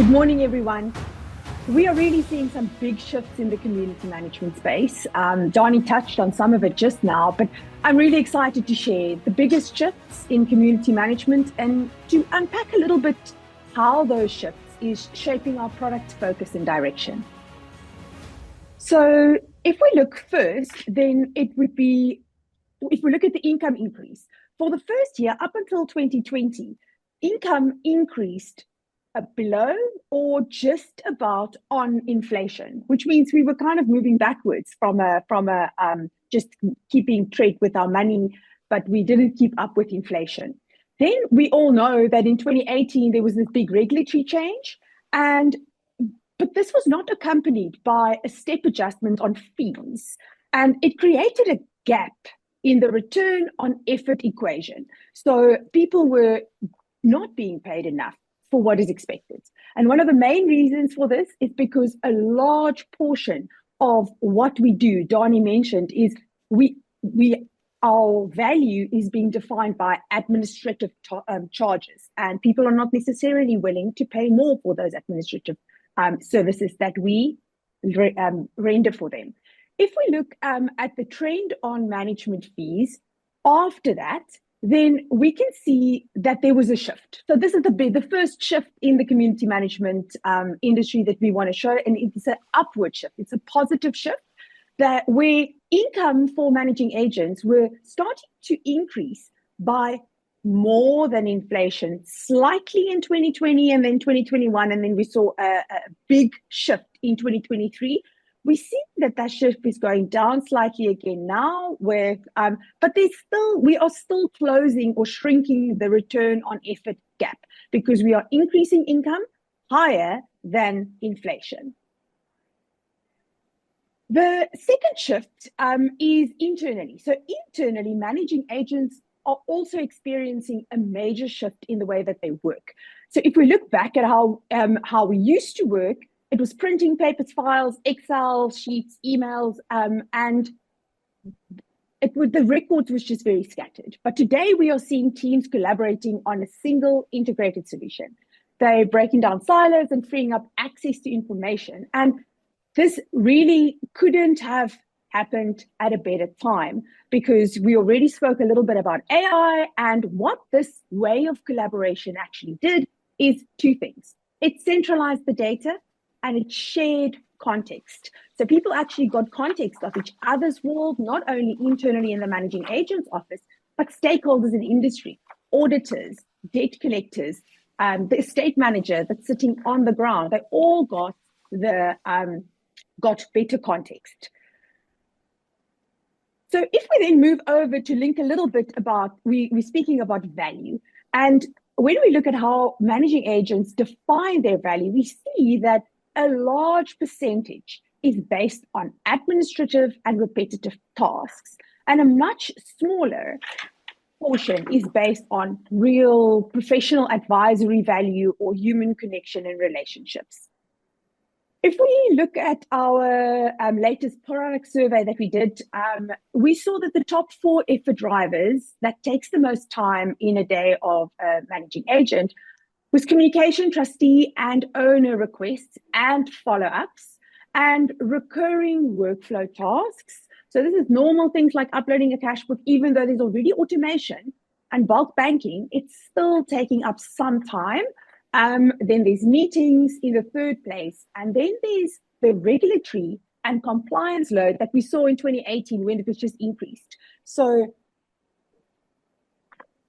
Good morning, everyone. We are really seeing some big shifts in the community management space. Donnie touched on some of it just now, but I'm really excited to share the biggest shifts in community management and to unpack a little bit how those shifts is shaping our product focus and direction. So if we look first, then it would be, if we look at the income increase, for the first year up until 2020, income increased below or just about on inflation, which means we were kind of moving backwards from just keeping trade with our money, but we didn't keep up with inflation. Then we all know that in 2018 there was this big regulatory change, but this was not accompanied by a step adjustment on fees, and it created a gap in the return on effort equation. So people were not being paid enough for what is expected. And one of the main reasons for this is because a large portion of what we do, Donnie mentioned, is our value is being defined by administrative charges, and people are not necessarily willing to pay more for those administrative services that we render for them. If we look at the trend on management fees, after that, then we can see that there was a shift. So this is the first shift in the community management industry that we want to show, and it's an upward shift. It's a positive shift that where income for managing agents were starting to increase by more than inflation, slightly in 2020 and then 2021, and then we saw a big shift in 2023. We see that shift is going down slightly again now, but we are still closing or shrinking the return on effort gap because we are increasing income higher than inflation. The second shift is internally. So internally, managing agents are also experiencing a major shift in the way that they work. So if we look back at how we used to work, it was printing papers, files, Excel sheets, emails, and the records was just very scattered. But today we are seeing teams collaborating on a single integrated solution. They're breaking down silos and freeing up access to information. And this really couldn't have happened at a better time because we already spoke a little bit about AI, and what this way of collaboration actually did is two things. It centralized the data and it shared context. So people actually got context of each other's world, not only internally in the managing agent's office, but stakeholders in industry, auditors, debt collectors, the estate manager that's sitting on the ground. They all got better context. So if we then move over to link a little bit about, we're speaking about value. And when we look at how managing agents define their value, we see that a large percentage is based on administrative and repetitive tasks, and a much smaller portion is based on real professional advisory value or human connection and relationships. If we look at our latest product survey that we did, we saw that the top 4 effort drivers that takes the most time in a day of a managing agent was communication, trustee, and owner requests and follow-ups, and recurring workflow tasks. So this is normal things like uploading a cash book. Even though there's already automation and bulk banking, it's still taking up some time. Then there's meetings in the third place, and then there's the regulatory and compliance load that we saw in 2018 when it was just increased. So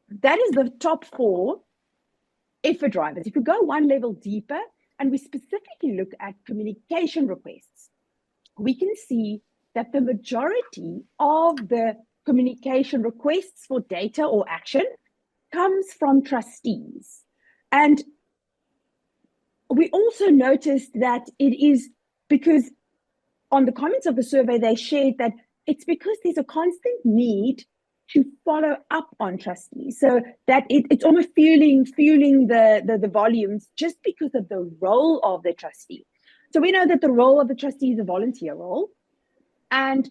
that is the top 4 effort drivers. If we go one level deeper and we specifically look at communication requests, we can see that the majority of the communication requests for data or action comes from trustees. And we also noticed that it is because on the comments of the survey, they shared that it's because there's a constant need to follow up on trustees, so that it's almost fueling the volumes just because of the role of the trustee. So we know that the role of the trustee is a volunteer role, and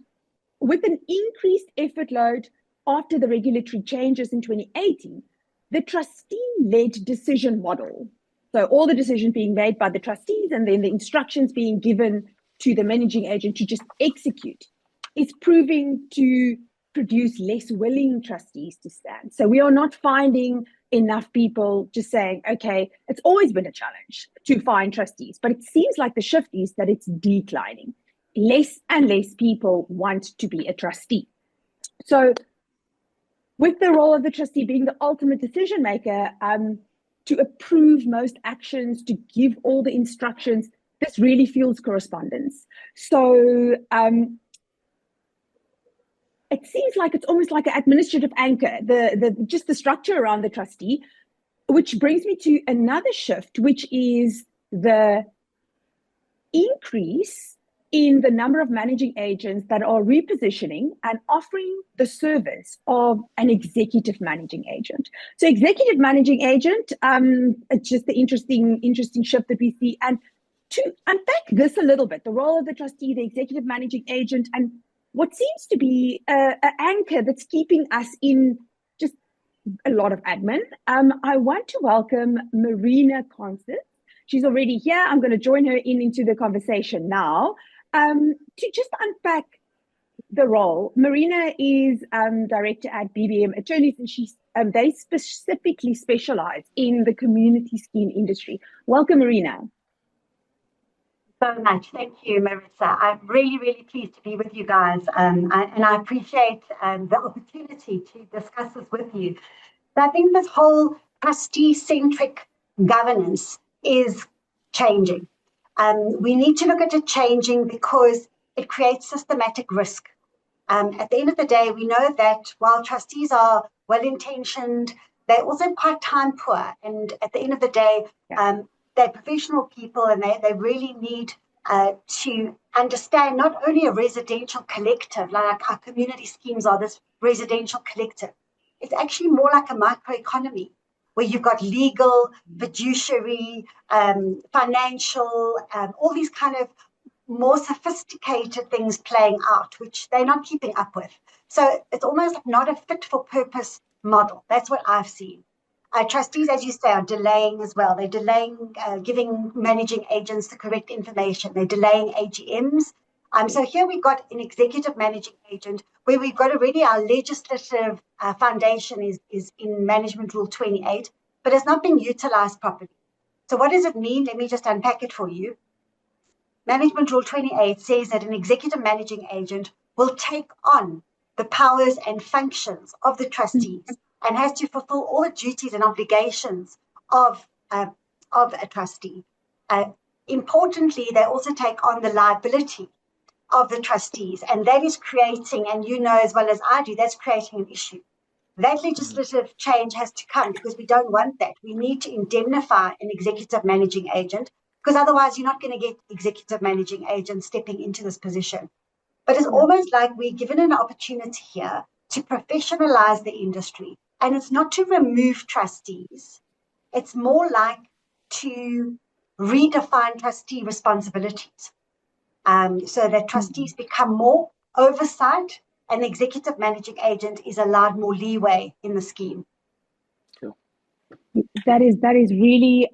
with an increased effort load after the regulatory changes in 2018, the trustee-led decision model So all the decisions being made by the trustees and then the instructions being given to the managing agent to just execute is proving to produce less willing trustees to stand. So we are not finding enough people just saying, okay, it's always been a challenge to find trustees, but it seems like the shift is that it's declining. Less and less people want to be a trustee. So with the role of the trustee being the ultimate decision maker, to approve most actions, to give all the instructions, this really fuels correspondence. So it seems like it's almost like an administrative anchor, just the structure around the trustee, which brings me to another shift, which is the increase in the number of managing agents that are repositioning and offering the service of an executive managing agent. So executive managing agent, it's just the interesting shift that we see. And to unpack this a little bit, the role of the trustee, the executive managing agent, and what seems to be an anchor that's keeping us in just a lot of admin. I want to welcome Marina Constas. She's already here. I'm going to join her into the conversation now. To just unpack the role, Marina is director at BBM Attorneys, and they specifically specialize in the community scheme industry. Welcome, Marina. So much. Thank you, Maritza. I'm really, really pleased to be with you guys, and I appreciate the opportunity to discuss this with you. So I think this whole trustee-centric governance is changing. We need to look at it changing because it creates systematic risk. At the end of the day, we know that while trustees are well-intentioned, they're also quite time poor. And at the end of the day, they're professional people, and they really need to understand not only a residential collective, like our community schemes are this residential collective. It's actually more like a microeconomy, where you've got legal, fiduciary, financial, all these kind of more sophisticated things playing out, which they're not keeping up with. So it's almost like not a fit for purpose model. That's what I've seen. Trustees, as you say, are delaying as well. They're delaying giving managing agents the correct information. They're delaying AGMs. So here we've got an executive managing agent where we've got already our legislative foundation is in Management Rule 28, but it's not been utilized properly. So what does it mean? Let me just unpack it for you. Management Rule 28 says that an executive managing agent will take on the powers and functions of the trustees and has to fulfill all the duties and obligations of a trustee. Importantly, they also take on the liability of the trustees, and that is creating, and you know as well as I do, that's creating an issue. That legislative change has to come because we don't want that. We need to indemnify an executive managing agent, because otherwise you're not going to get executive managing agents stepping into this position. But it's almost like we're given an opportunity here to professionalize the industry. And it's not to remove trustees. It's more like to redefine trustee responsibilities. So that trustees become more oversight, and the executive managing agent is allowed more leeway in the scheme. That is really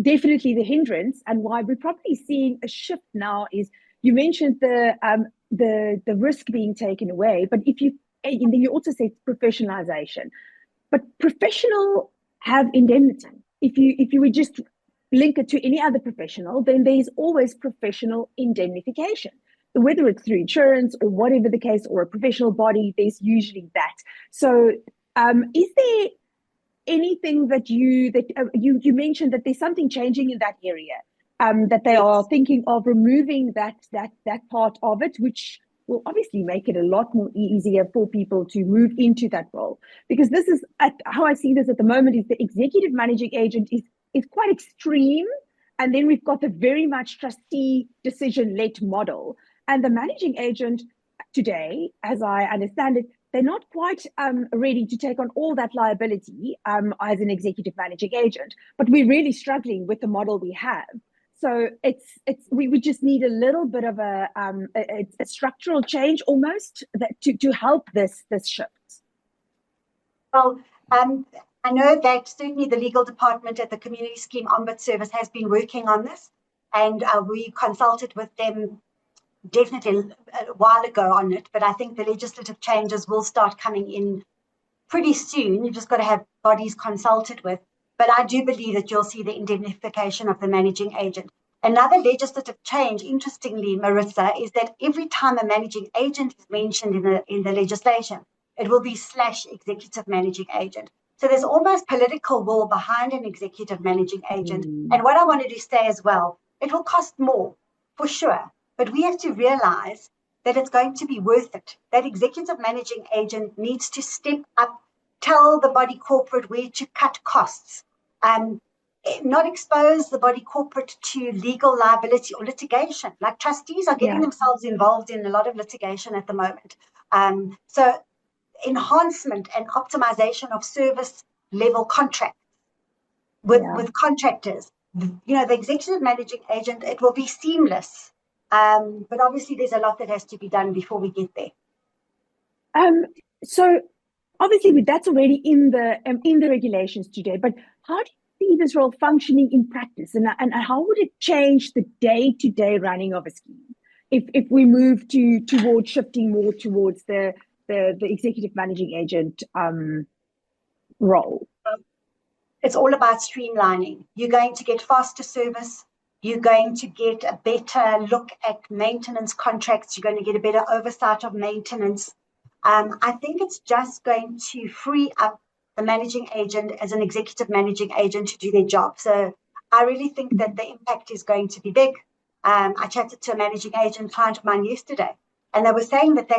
definitely the hindrance, and why we're probably seeing a shift now is you mentioned the risk being taken away, but and then you also said professionalization, but professional have indemnity. If you would just link it to any other professional, then there's always professional indemnification, whether it's through insurance or whatever the case, or a professional body, there's usually that. So is there anything that you mentioned that there's something changing in that area, that they are thinking of removing that part of it, which will obviously make it a lot more easier for people to move into that role? Because this is how I see this at the moment, is the executive managing agent is quite extreme, and then we've got the very much trustee decision-led model, and the managing agent today, as I understand it, they're not quite ready to take on all that liability as an executive managing agent, but we're really struggling with the model we have. So we just need a little bit of a structural change almost to help this shift. Well, I know that certainly the legal department at the Community Scheme Ombuds Service has been working on this, and we consulted with them definitely a while ago on it, but I think the legislative changes will start coming in pretty soon. You've just got to have bodies consulted with. But I do believe that you'll see the indemnification of the managing agent. Another legislative change, interestingly, Maritza, is that every time a managing agent is mentioned in the legislation, it will be / executive managing agent. So there's almost political will behind an executive managing agent. And what I wanted to say as well, it will cost more, for sure. But we have to realize that it's going to be worth it. That executive managing agent needs to step up, tell the body corporate where to cut costs, not expose the body corporate to legal liability or litigation. Like trustees are getting themselves involved in a lot of litigation at the moment. So enhancement and optimization of service level contracts with contractors. The executive managing agent, it will be seamless. But obviously there's a lot that has to be done before we get there. So obviously that's already in the regulations today, but how do you see this role functioning in practice, and how would it change the day-to-day running of a scheme if we move towards shifting more towards the executive managing agent role? It's all about streamlining. You're going to get faster service. You're going to get a better look at maintenance contracts. You're going to get a better oversight of maintenance. I think it's just going to free up the managing agent as an executive managing agent to do their job. So I really think that the impact is going to be big. I chatted to a managing agent client of mine yesterday, and they were saying that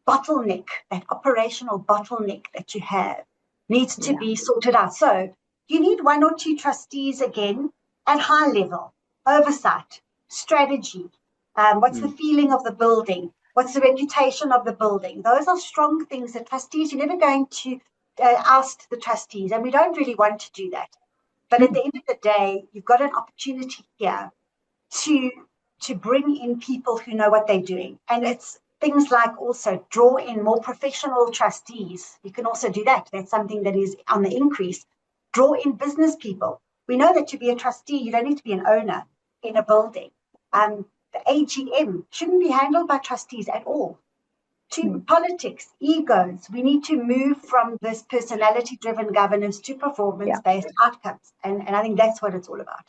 bottleneck, that operational bottleneck that you have, needs to be sorted out. So you need 1 or 2 trustees again at high level, oversight, strategy, what's the feeling of the building, what's the reputation of the building. Those are strong things that trustees, you're never going to ask the trustees, and we don't really want to do that. But at the end of the day, you've got an opportunity here to bring in people who know what they're doing. And it's things like also draw in more professional trustees. You can also do that. That's something that is on the increase. Draw in business people. We know that to be a trustee, you don't need to be an owner in a building. The AGM shouldn't be handled by trustees at all. To politics, egos, we need to move from this personality-driven governance to performance-based outcomes. And I think that's what it's all about.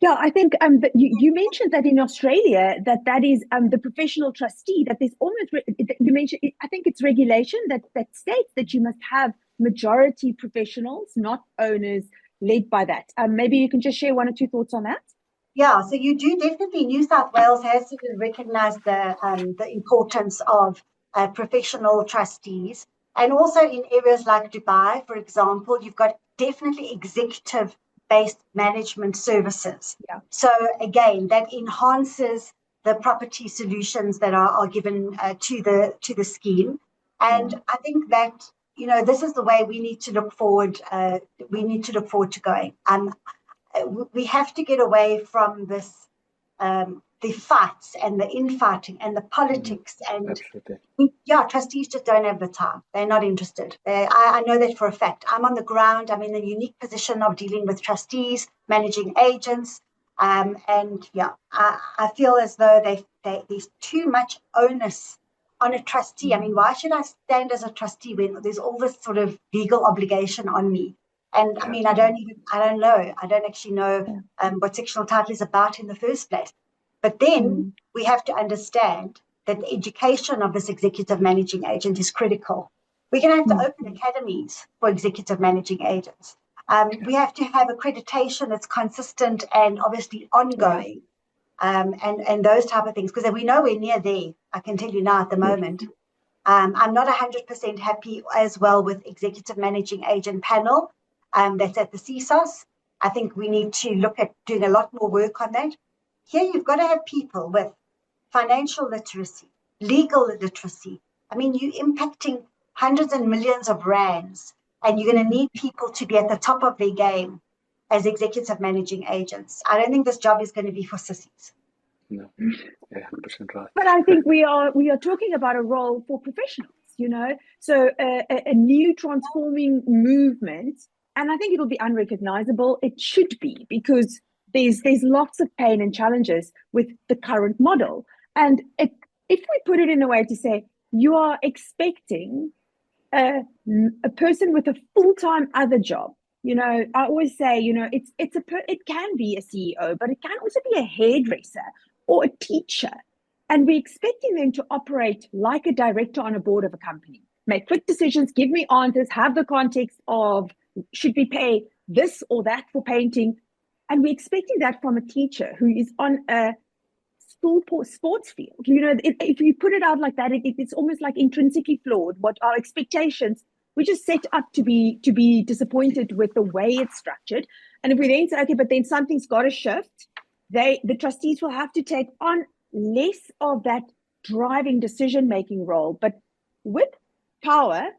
Yeah, I think you mentioned that in Australia that is the professional trustee, that there's almost, you mentioned, I think it's regulation that states that you must have majority professionals, not owners, led by that. Maybe you can just share 1 or 2 thoughts on that. Yeah, so you do definitely. New South Wales has to recognise the importance of professional trustees, and also in areas like Dubai, for example, you've got definitely executive-based management services. Yeah. So again, that enhances the property solutions that are given to the scheme, and I think that this is the way we need to look forward. We need to look forward to going. We have to get away from this, the fights and the infighting and the politics. And trustees just don't have the time. They're not interested. I know that for a fact. I'm on the ground. I'm in the unique position of dealing with trustees, managing agents. I feel as though there's too much onus on a trustee. I mean, why should I stand as a trustee when there's all this sort of legal obligation on me? And I mean, I don't actually know what sectional title is about in the first place. But then we have to understand that the education of this executive managing agent is critical. We're going to have to open academies for executive managing agents. We have to have accreditation that's consistent and obviously ongoing, and those type of things, because we know we're near there. I can tell you now at the moment. I'm not 100% happy as well with executive managing agent panel. That's at the CSOS. I think we need to look at doing a lot more work on that. Here, you've got to have people with financial literacy, legal literacy. I mean, you're impacting hundreds and millions of rands, and you're going to need people to be at the top of their game as executive managing agents. I don't think this job is going to be for sissies. No, 100% right. But I think we are talking about a role for professionals. So a new transforming movement, and I think it'll be unrecognizable. It should be, because there's lots of pain and challenges with the current model. And if we put it in a way to say, you are expecting a person with a full-time other job. I always say, it can be a CEO, but it can also be a hairdresser or a teacher. And we're expecting them to operate like a director on a board of a company, make quick decisions, give me answers, have the context of, should we pay this or that for painting? And we're expecting that from a teacher who is on a sports field. If you put it out like that, it's almost like intrinsically flawed. What our expectations, we just set up to be disappointed with the way it's structured. And if we then say, okay, but then something's got to shift, the trustees will have to take on less of that driving decision-making role. But with power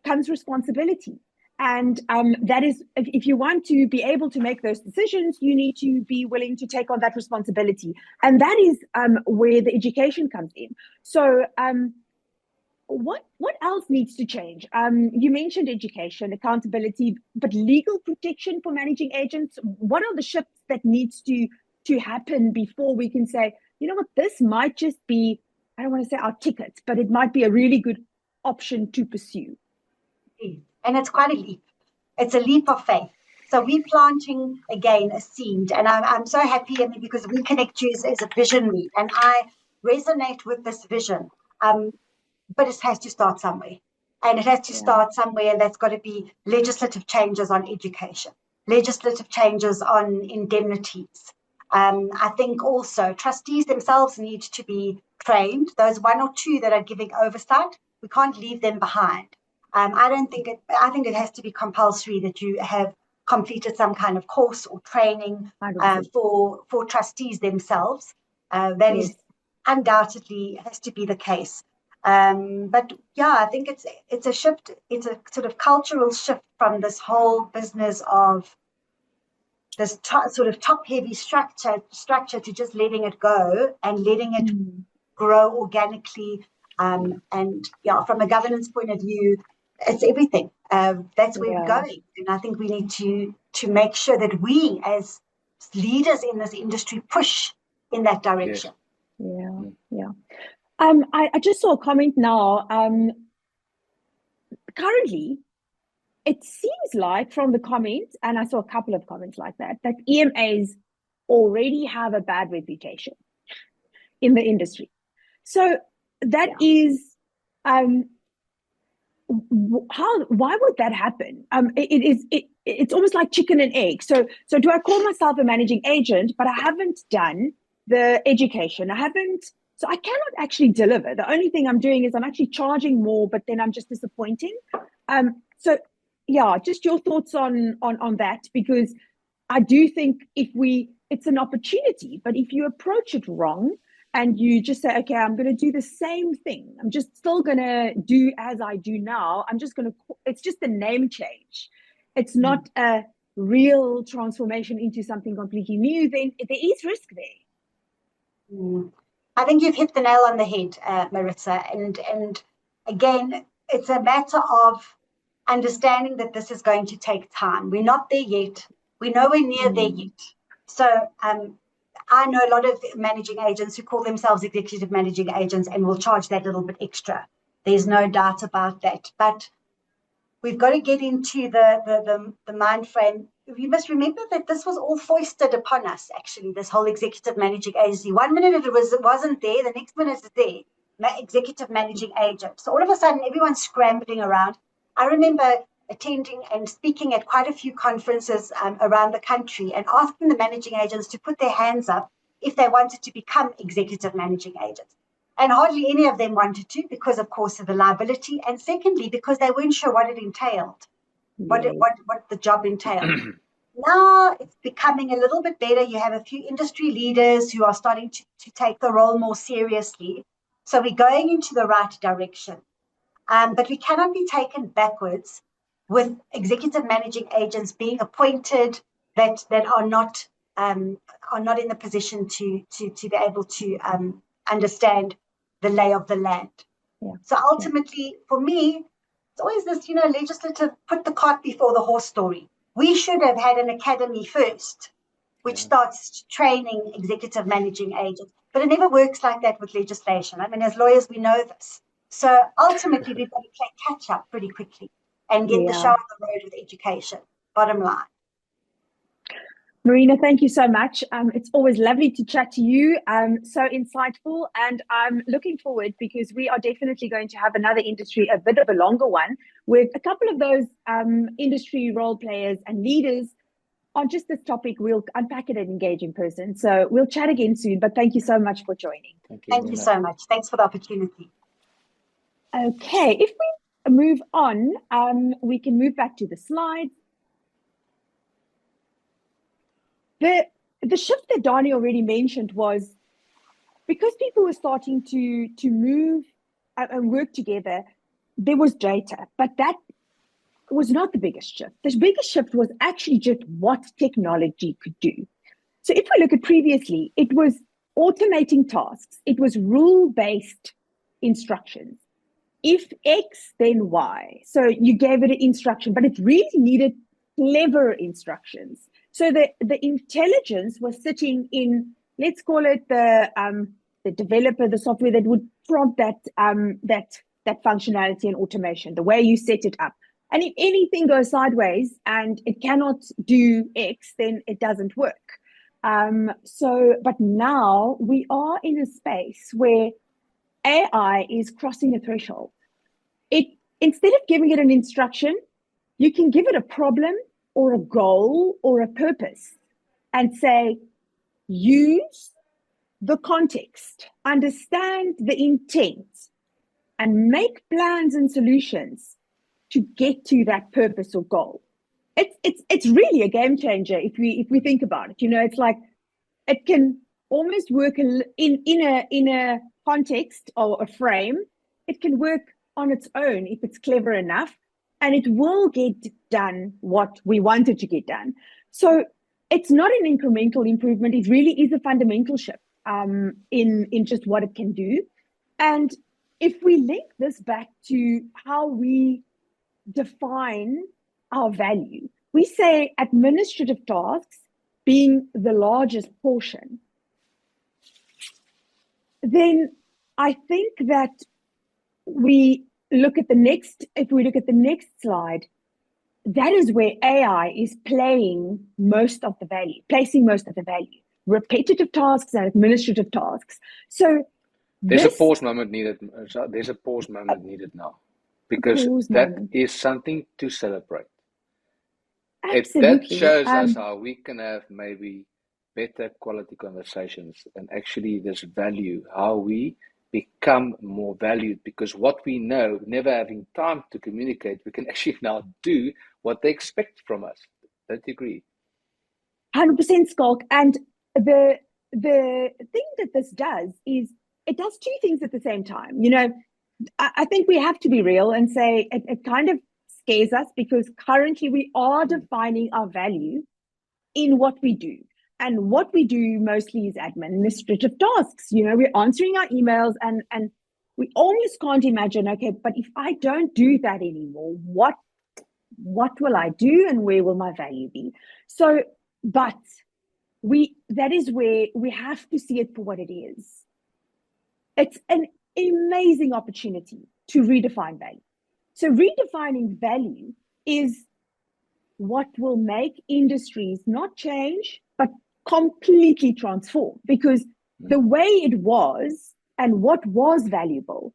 comes responsibility. And that is, if you want to be able to make those decisions, you need to be willing to take on that responsibility. And that is where the education comes in. So what else needs to change? You mentioned education, accountability, but legal protection for managing agents. What are the shifts that needs to happen before we can say, this might just be, I don't want to say our ticket, but it might be a really good option to pursue. And it's quite a leap. It's a leap of faith. So we're planting, again, a seed. And I'm so happy because WeConnectU is a visionary, and I resonate with this vision. But it has to start somewhere. And it has to start somewhere, and that's got to be legislative changes on education, legislative changes on indemnities. I think also trustees themselves need to be trained. Those one or two that are giving oversight, we can't leave them behind. I think it has to be compulsory that you have completed some kind of course or training for trustees themselves. That is undoubtedly has to be the case. But yeah, I think it's a shift. It's a sort of cultural shift from this whole business of this sort of top-heavy structure to just letting it go and letting it grow organically. And yeah, from a governance point of view, it's everything. That's where we're going. And I think we need to make sure that we, as leaders in this industry, push in that direction. Yeah. I just saw a comment now. Currently, it seems like from the comments, and I saw a couple of comments like that EMAs already have a bad reputation in the industry. So that is, why would that happen? It's almost like chicken and egg. So do I call myself a managing agent, but I haven't done the education? So I cannot actually deliver. The only thing I'm doing is I'm actually charging more, but then I'm just disappointing. So yeah, just your thoughts on that, because I do think it's an opportunity, but if you approach it wrong and you just say, okay, I'm going to do the same thing, I'm just still going to do as I do now, it's just a name change. It's not a real transformation into something completely new, then there is risk there. I think you've hit the nail on the head, Maritza. And again, it's a matter of understanding that this is going to take time. We're not there yet. We're nowhere near there yet. So I know a lot of managing agents who call themselves executive managing agents and will charge that little bit extra. There's no doubt about that. But we've got to get into the mind frame. You must remember that this was all foisted upon us, actually, this whole executive managing agency. 1 minute it wasn't there, the next minute it's there, executive managing agent. So all of a sudden, everyone's scrambling around. I remember attending and speaking at quite a few conferences around the country and asking the managing agents to put their hands up if they wanted to become executive managing agents. And hardly any of them wanted to, because, of course, of the liability. And secondly, because they weren't sure what it entailed, what the job entailed. Now it's becoming a little bit better. You have a few industry leaders who are starting to take the role more seriously. So we're going into the right direction. But we cannot be taken backwards with executive managing agents being appointed that are not in the position to be able to understand the lay of the land. Yeah. So ultimately, for me, it's always this, legislative put the cart before the horse story. We should have had an academy first, which starts training executive managing agents. But it never works like that with legislation. I mean, as lawyers, we know this. So ultimately, we've got to play catch up pretty quickly and get the show on the road with education. Bottom line. Marina, thank you so much. It's always lovely to chat to you. So insightful, and I'm looking forward because we are definitely going to have another industry, a bit of a longer one, with a couple of those industry role players and leaders on just this topic. We'll unpack it and engage in person. So we'll chat again soon, but thank you so much for joining. Thank you so much. Thanks for the opportunity. Okay, if we move on, we can move back to the slides. The shift that Donnie already mentioned was because people were starting to move and work together, there was data, but that was not the biggest shift. The biggest shift was actually just what technology could do. So if we look at previously, it was automating tasks. It was rule-based instructions. If X, then Y. So you gave it an instruction, but it really needed clever instructions. So the intelligence was sitting in, let's call it the developer, the software that would prompt that functionality and automation, the way you set it up. And if anything goes sideways and it cannot do X, then it doesn't work. But now we are in a space where AI is crossing a threshold. Instead of giving it an instruction, you can give it a problem or a goal or a purpose and say, use the context, understand the intent, and make plans and solutions to get to that purpose or goal. It's really a game changer if we think about it. It's like it can almost work in a context or a frame. It can work on its own if it's clever enough, and it will get done what we want it to get done. So it's not an incremental improvement. It really is a fundamental shift in just what it can do. And if we link this back to how we define our value, we say administrative tasks being the largest portion, then I think that if we look at the next slide, that is where AI is placing most of the value, repetitive tasks and administrative tasks. So there's a pause moment needed. There's a pause moment needed now, because that is something to celebrate. Absolutely. That shows us how we can have maybe better quality conversations, and actually this value, how we become more valued, because what we know, never having time to communicate, we can actually now do what they expect from us. Don't you agree? 100%, Skulk. And the thing that this does is it does two things at the same time. I think we have to be real and say it kind of scares us, because currently we are defining our value in what we do. And what we do mostly is administrative tasks. We're answering our emails and we almost can't imagine, okay, but if I don't do that anymore, what will I do and where will my value be? So, but that is where we have to see it for what it is. It's an amazing opportunity to redefine value. So redefining value is what will make industries not change, but completely transform, because the way it was and what was valuable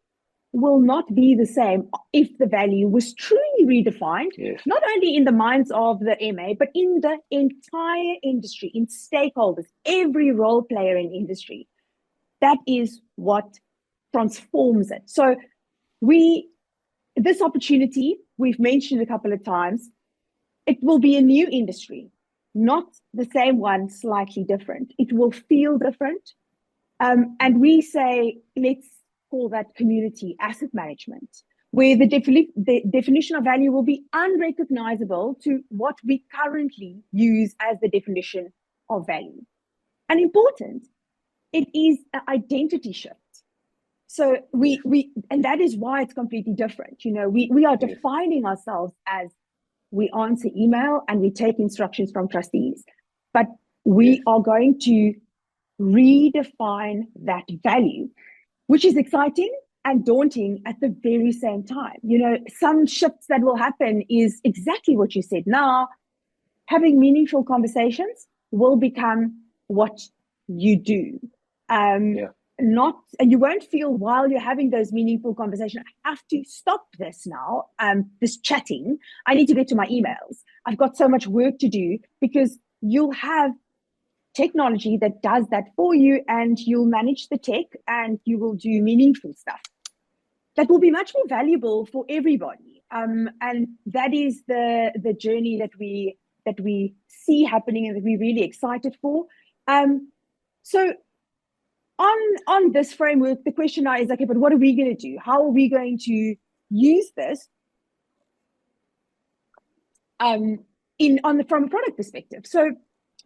will not be the same if the value was truly redefined, not only in the minds of the MA, but in the entire industry, in stakeholders, every role player in industry. That is what transforms it. So this opportunity, we've mentioned a couple of times, it will be a new industry, not the same one, slightly different. It will feel different. And we say, let's call that community asset management, where the definition of value will be unrecognizable to what we currently use as the definition of value. And important, it is an identity shift. So and that is why it's completely different. We are defining ourselves as we answer email and we take instructions from trustees, but we are going to redefine that value, which is exciting and daunting at the very same time. Some shifts that will happen is exactly what you said. Now, having meaningful conversations will become what you do. You won't feel while you're having those meaningful conversations, I have to stop this now, this chatting. I need to get to my emails. I've got so much work to do, because you'll have technology that does that for you, and you'll manage the tech and you will do meaningful stuff that will be much more valuable for everybody. And that is the journey that we see happening and that we're really excited for. So on this framework, the question now is, okay, but what are we going to do? How are we going to use this from a product perspective? So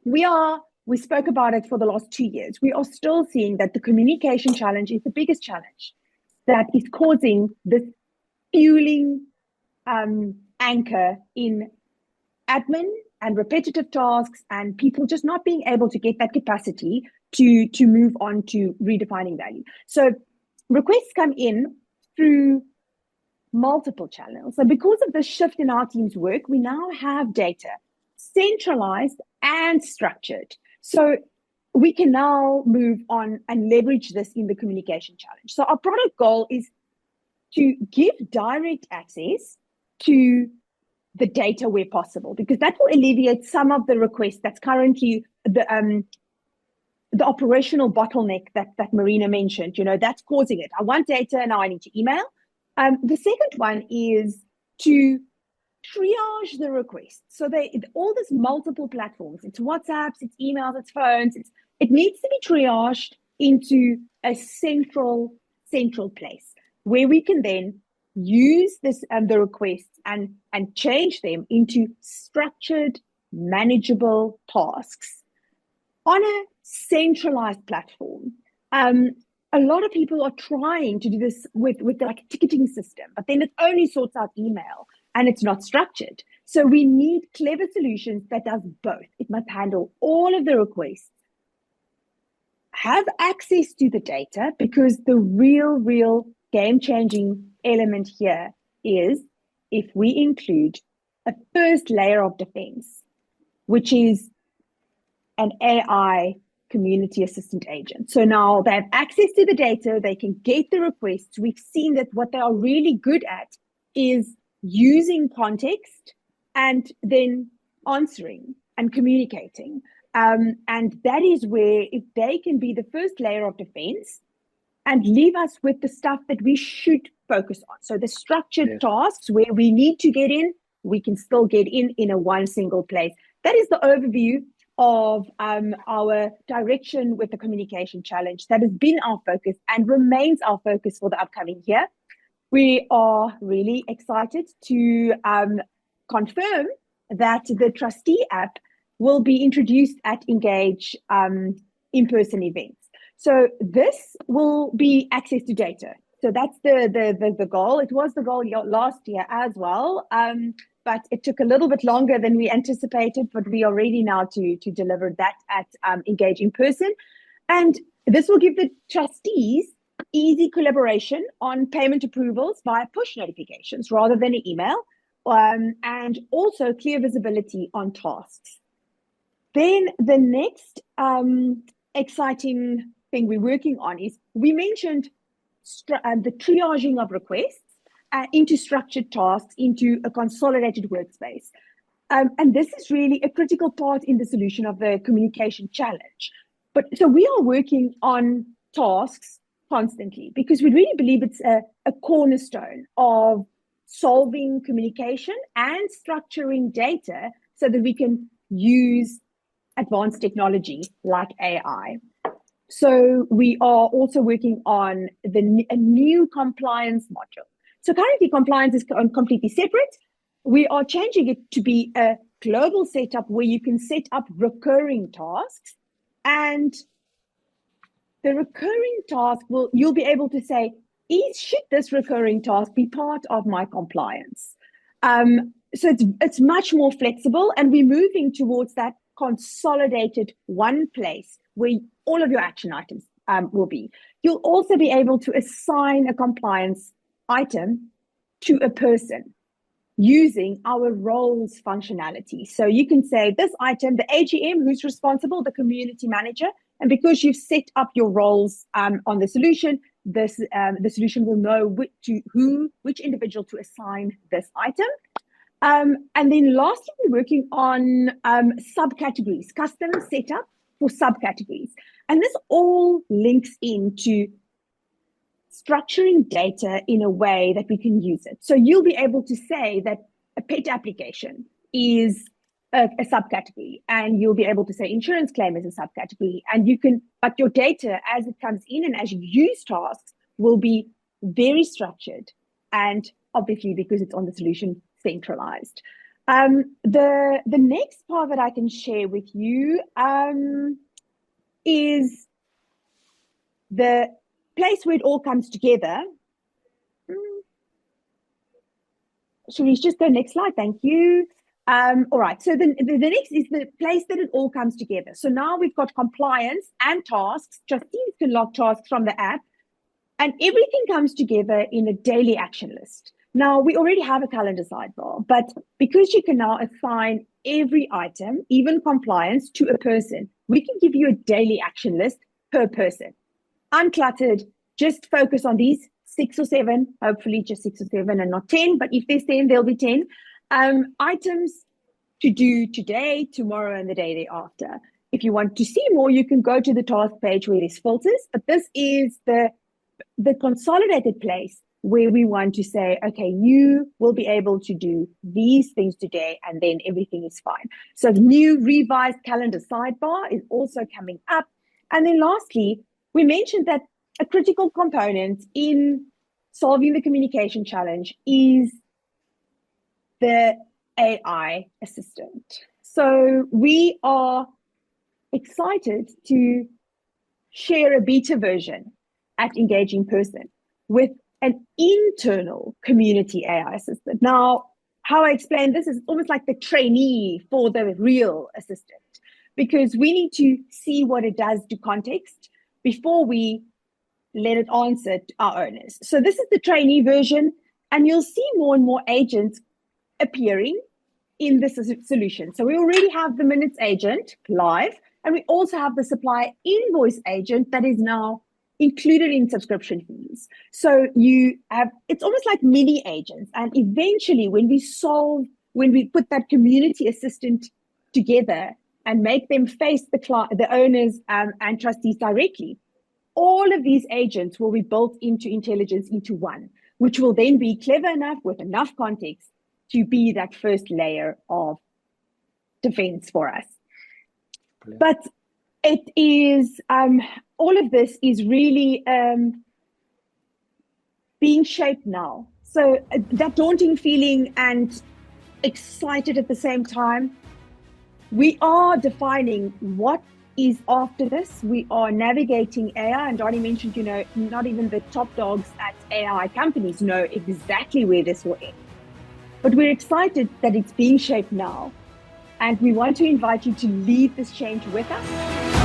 we spoke about it for the last 2 years. We are still seeing that the communication challenge is the biggest challenge that is causing this fueling anchor in admin and repetitive tasks, and people just not being able to get that capacity to move on to redefining value. So requests come in through multiple channels. So because of the shift in our team's work, we now have data centralized and structured. So we can now move on and leverage this in the communication challenge. So our product goal is to give direct access to the data where possible, because that will alleviate some of the requests that's currently the operational bottleneck that Marina mentioned. That's causing it. I want data, now I need to email. The second one is to triage the requests. So all these multiple platforms, it's WhatsApps, it's emails, it's phones, it needs to be triaged into a central place where we can then use this the requests and change them into structured, manageable tasks on a centralized platform. A lot of people are trying to do this with like a ticketing system, but then it only sorts out email and it's not structured. So we need clever solutions that does both. It must handle all of the requests, have access to the data, because the real game-changing element here is if we include a first layer of defense, which is an AI community assistant agent. So now they have access to the data, they can get the requests. We've seen that what they are really good at is using context and then answering and communicating. And that is where, if they can be the first layer of defense and leave us with the stuff that we should focus on. So the structured tasks where we need to get in, we can still get in a one single place. That is the overview of our direction with the communication challenge. That has been our focus and remains our focus for the upcoming year. We are really excited to confirm that the trustee app will be introduced at Engage in-person events. So this will be access to data. So that's the goal. It was the goal last year as well, but it took a little bit longer than we anticipated, but we are ready now to deliver that at Engage in person. And this will give the trustees easy collaboration on payment approvals via push notifications rather than an email, and also clear visibility on tasks. Then the next exciting thing we're working on is, we mentioned the triaging of requests into structured tasks, into a consolidated workspace. And this is really a critical part in the solution of the communication challenge. But so we are working on tasks constantly, because we really believe it's a cornerstone of solving communication and structuring data so that we can use advanced technology like AI. So we are also working on a new compliance module. So currently compliance is completely separate. We are changing it to be a global setup where you can set up recurring tasks, and the recurring task you'll be able to say, should this recurring task be part of my compliance? So it's much more flexible, and we're moving towards that consolidated one place where all of your action items will be. You'll also be able to assign a compliance item to a person using our roles functionality. So you can say this item, the AGM, who's responsible, the community manager, and because you've set up your roles on the solution, the solution will know which individual to assign this item. And then lastly, we're working on subcategories, custom setup for subcategories. And this all links into structuring data in a way that we can use it. So you'll be able to say that a pet application is a subcategory, and you'll be able to say insurance claim is a subcategory, and but your data as it comes in and as you use tasks will be very structured, and obviously because it's on the solution, centralized. The next part that I can share with you is the place where it all comes together. Should we just go next slide? Thank you. All right, so the next is the place that it all comes together. So now we've got compliance and tasks. Trustees can log tasks from the app, and everything comes together in a daily action list. Now, we already have a calendar sidebar, but because you can now assign every item, even compliance, to a person, we can give you a daily action list per person. Uncluttered, just focus on these 6 or 7, hopefully just 6 or 7 and not 10, but if there's 10, there'll be 10 items to do today, tomorrow, and the day thereafter. If you want to see more, you can go to the task page where there's filters, but this is the consolidated place where we want to say, okay, you will be able to do these things today, and then everything is fine. So the new revised calendar sidebar is also coming up. And then lastly, we mentioned that a critical component in solving the communication challenge is the AI assistant. So we are excited to share a beta version at Engage in Person with an internal community AI assistant. Now, how I explain this is almost like the trainee for the real assistant, because we need to see what it does to context before we let it answer our owners. So this is the trainee version, and you'll see more and more agents appearing in this solution. So we already have the minutes agent live, and we also have the supply invoice agent that is now included in subscription fees. So it's almost like mini agents. And eventually when we put that community assistant together and make them face the owners and trustees directly, all of these agents will be built into intelligence into one, which will then be clever enough with enough context to be that first layer of defense for us. Brilliant. But it is, all of this is really being shaped now. So that daunting feeling and excited at the same time, we are defining what is after this. We are navigating AI, and Donnie mentioned, not even the top dogs at AI companies know exactly where this will end. But we're excited that it's being shaped now, and we want to invite you to lead this change with us.